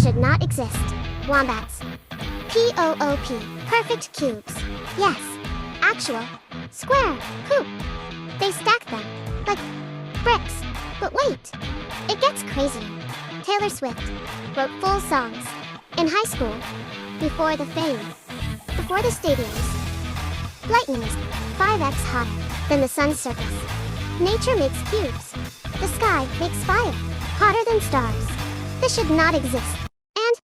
should not exist. Wombats. POOP. Perfect cubes. Yes. Actual. Square. Poop. They stack them. Like bricks. But wait. It gets crazier. Taylor Swift wrote full songs. In high school. Before the fame. Before the stadiums. Lightning is 5x hotter than the sun's surface. Nature makes cubes. The sky makes fire. Hotter than stars. This should not exist.